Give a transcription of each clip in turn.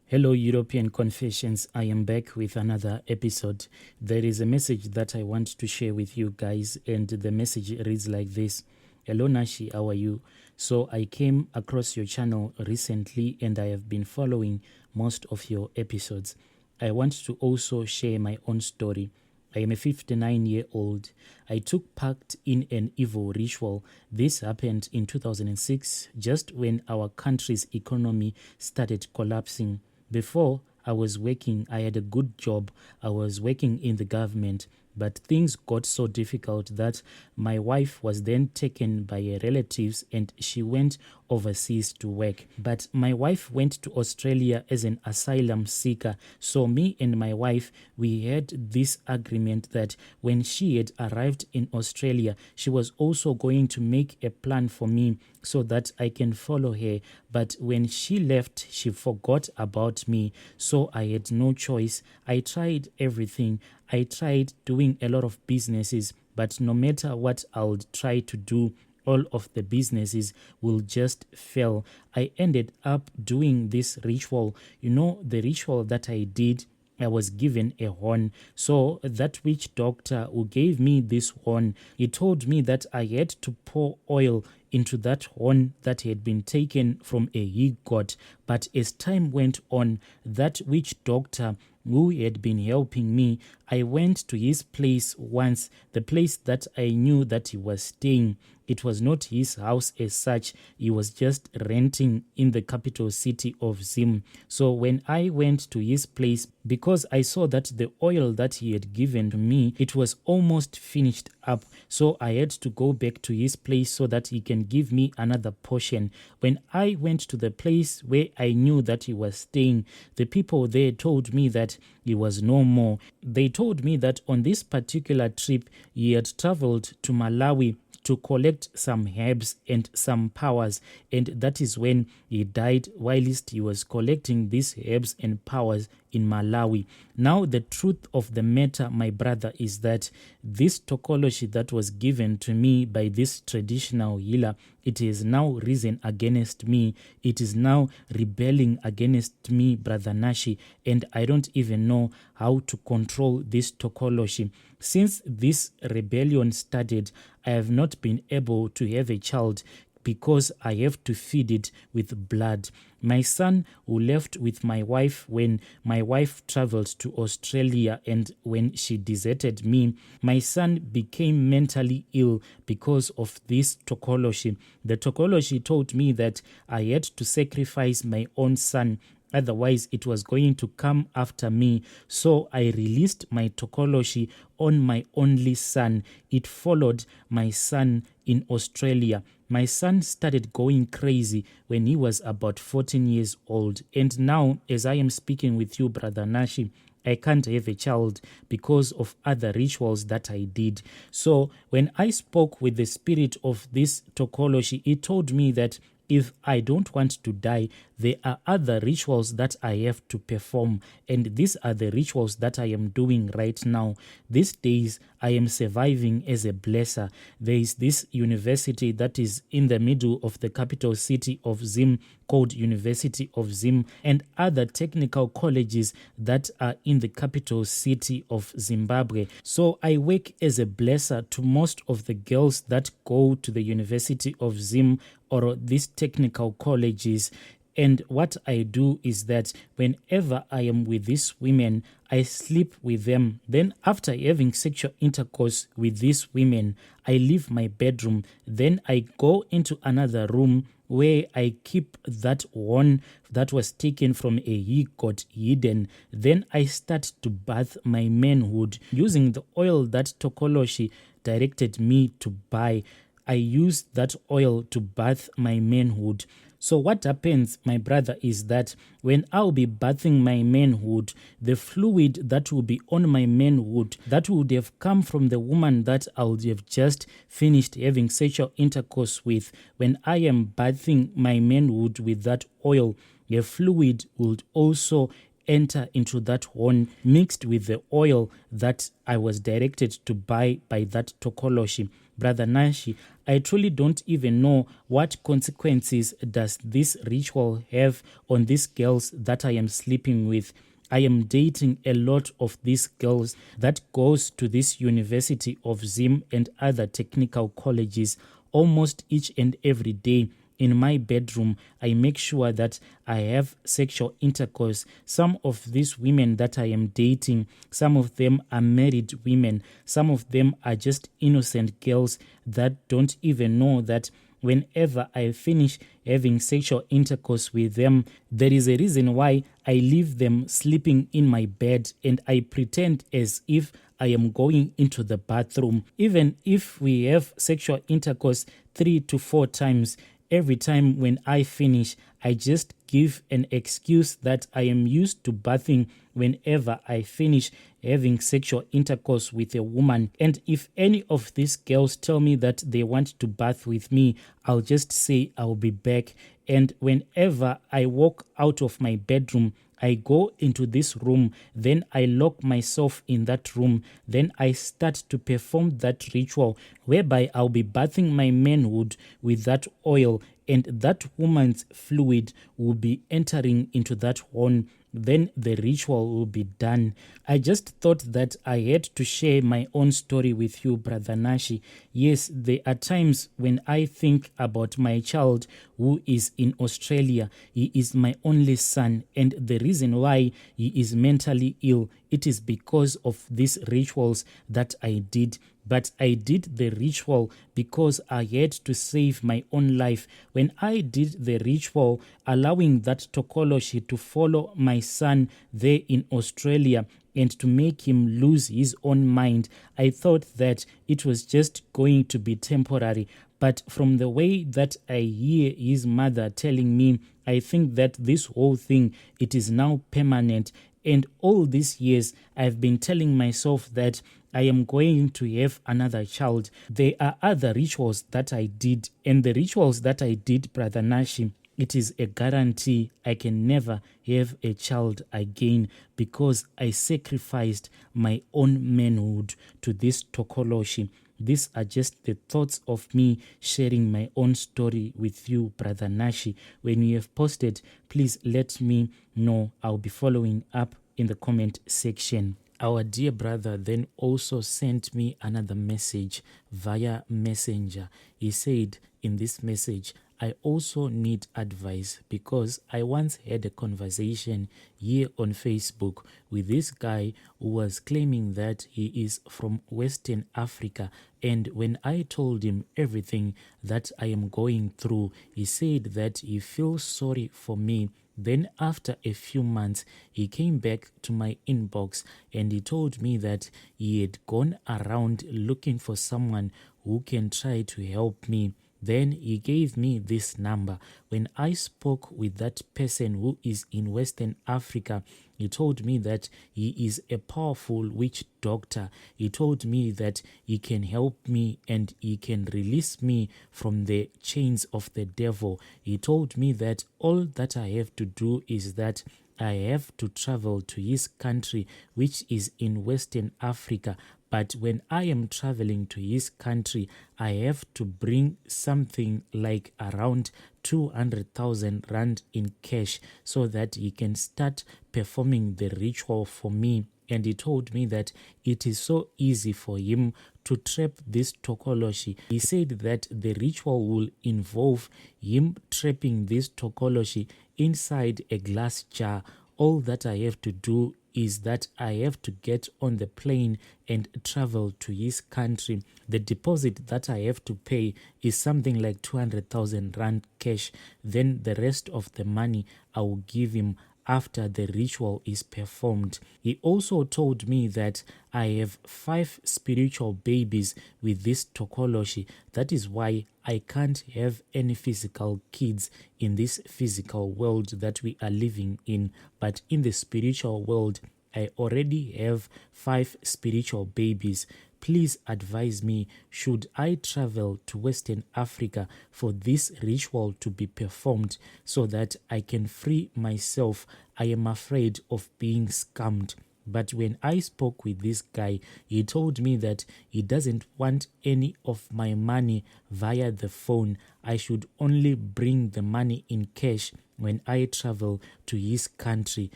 Hello, European Confessions. I am back with another episode. There is a message that I want to share with you guys, and the message reads like this. Hello, Nashi, how are you? So, I came across your channel recently and I have been following most of your episodes. I want to also share my own story. I am a 59-year-old. I took part in an evil ritual. This happened in 2006, just when our country's economy started collapsing. Before I was working, I had a good job. I was working in the government, but things got so difficult that my wife was then taken by her relatives and she went overseas to work. But my wife went to Australia as an asylum seeker. So me and my wife, we had this agreement that when she had arrived in Australia, she was also going to make a plan for me so that I can follow her. But when she left, she forgot about me. So I had no choice. I tried everything. I tried doing a lot of businesses, but no matter what I would try to do, all of the businesses will just fail. I ended up doing this ritual. You know, the ritual that I did, I was given a horn. So that witch doctor who gave me this horn, he told me that I had to pour oil into that horn that had been taken from a he goat. But as time went on, that witch doctor who had been helping me, I went to his place once, the place that I knew that he was staying. It was not his house as such. He was just renting in the capital city of Zim. So when I went to his place, because I saw that the oil that he had given to me, it was almost finished up. So I had to go back to his place so that he can give me another portion. When I went to the place where I knew that he was staying, the people there told me that he was no more. They told me that on this particular trip, he had traveled to Malawi to collect some herbs and some powers, and that is when he died whilst he was collecting these herbs and powers in Malawi. Now the truth of the matter, my brother, is that this tokology that was given to me by this traditional healer, it is now risen against me. It is now rebelling against me, brother Nashi, and I don't even know how to control this tokology. Since this rebellion started, I have not been able to have a child because I have to feed it with blood. My son, who left with my wife when my wife traveled to Australia and when she deserted me, my son became mentally ill because of this tokology. The tokology told me that I had to sacrifice my own son, otherwise it was going to come after me. So I released my tokology on my only son. It followed my son in Australia. My son started going crazy when he was about 14 years old. And now, as I am speaking with you, brother Nashi, I can't have a child because of other rituals that I did. So when I spoke with the spirit of this tokology, it told me that if I don't want to die, there are other rituals that I have to perform. And these are the rituals that I am doing right now. These days, I am surviving as a blesser. There is this university that is in the middle of the capital city of Zim called University of Zim, and other technical colleges that are in the capital city of Zimbabwe. So I work as a blesser to most of the girls that go to the University of Zim or these technical colleges. And what I do is that whenever I am with these women, I sleep with them. Then after having sexual intercourse with these women, I leave my bedroom. Then I go into another room where I keep that one that was taken from a he got hidden. Then I start to bath my manhood using the oil that tokology directed me to buy. I use that oil to bath my manhood. So what happens, my brother, is that when I'll be bathing my manhood, the fluid that will be on my manhood, that would have come from the woman that I would have just finished having sexual intercourse with, when I am bathing my manhood with that oil, the fluid would also enter into that horn mixed with the oil that I was directed to buy by that tokology. Brother Nashi, I truly don't even know what consequences does this ritual have on these girls that I am sleeping with. I am dating a lot of these girls that goes to this University of Zim and other technical colleges almost each and every day. In my bedroom, I make sure that I have sexual intercourse. Some of these women that I am dating, some of them are married women. Some of them are just innocent girls that don't even know that whenever I finish having sexual intercourse with them, there is a reason why I leave them sleeping in my bed and I pretend as if I am going into the bathroom. Even if we have sexual intercourse 3 to 4 times, every time when I finish, I just give an excuse that I am used to bathing whenever I finish having sexual intercourse with a woman. And if any of these girls tell me that they want to bath with me, I'll just say I'll be back. And whenever I walk out of my bedroom, I go into this room, then I lock myself in that room, then I start to perform that ritual whereby I'll be bathing my manhood with that oil, and that woman's fluid will be entering into that horn. Then the ritual will be done. I just thought that I had to share my own story with you, Brother Nashi. Yes, there are times when I think about my child who is in Australia. He is my only son, and the reason why he is mentally ill, it is because of these rituals that I did. But I did the ritual because I had to save my own life. When I did the ritual, allowing that tokoloshi to follow my son there in Australia and to make him lose his own mind, I thought that it was just going to be temporary. But from the way that I hear his mother telling me, I think that this whole thing, it is now permanent. And all these years, I've been telling myself that I am going to have another child. There are other rituals that I did, and the rituals that I did, Brother Nashi, it is a guarantee I can never have a child again because I sacrificed my own manhood to this tokoloshi. These are just the thoughts of me sharing my own story with you, Brother Nashi. When you have posted, please let me know. I'll be following up in the comment section. Our dear brother then also sent me another message via Messenger. He said in this message, I also need advice because I once had a conversation here on Facebook with this guy who was claiming that he is from Western Africa. And when I told him everything that I am going through, he said that he feels sorry for me. Then after a few months, he came back to my inbox and he told me that he had gone around looking for someone who can try to help me. Then he gave me this number. When I spoke with that person who is in Western Africa, he told me that he is a powerful witch doctor. He told me that he can help me and he can release me from the chains of the devil. He told me that all that I have to do is that I have to travel to his country, which is in Western Africa. But when I am traveling to his country, I have to bring something like around 200,000 rand in cash so that he can start performing the ritual for me. And he told me that it is so easy for him to trap this tokoloshi. He said that the ritual will involve him trapping this tokoloshi inside a glass jar. All that I have to do is that I have to get on the plane and travel to his country. The deposit that I have to pay is something like 200,000 rand cash. Then the rest of the money I will give him after the ritual is performed. He also told me that I have 5 spiritual babies with this tokoloshi. That is why I can't have any physical kids in this physical world that we are living in. But in the spiritual world, I already have 5 spiritual babies. Please advise me, should I travel to Western Africa for this ritual to be performed so that I can free myself? I am afraid of being scammed. But when I spoke with this guy, he told me that he doesn't want any of my money via the phone. I should only bring the money in cash when I travel to his country.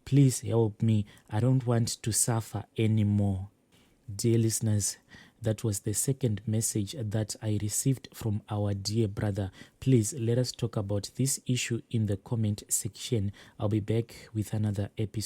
Please help me. I don't want to suffer anymore. Dear listeners, that was the second message that I received from our dear brother. Please let us talk about this issue in the comment section. I'll be back with another episode.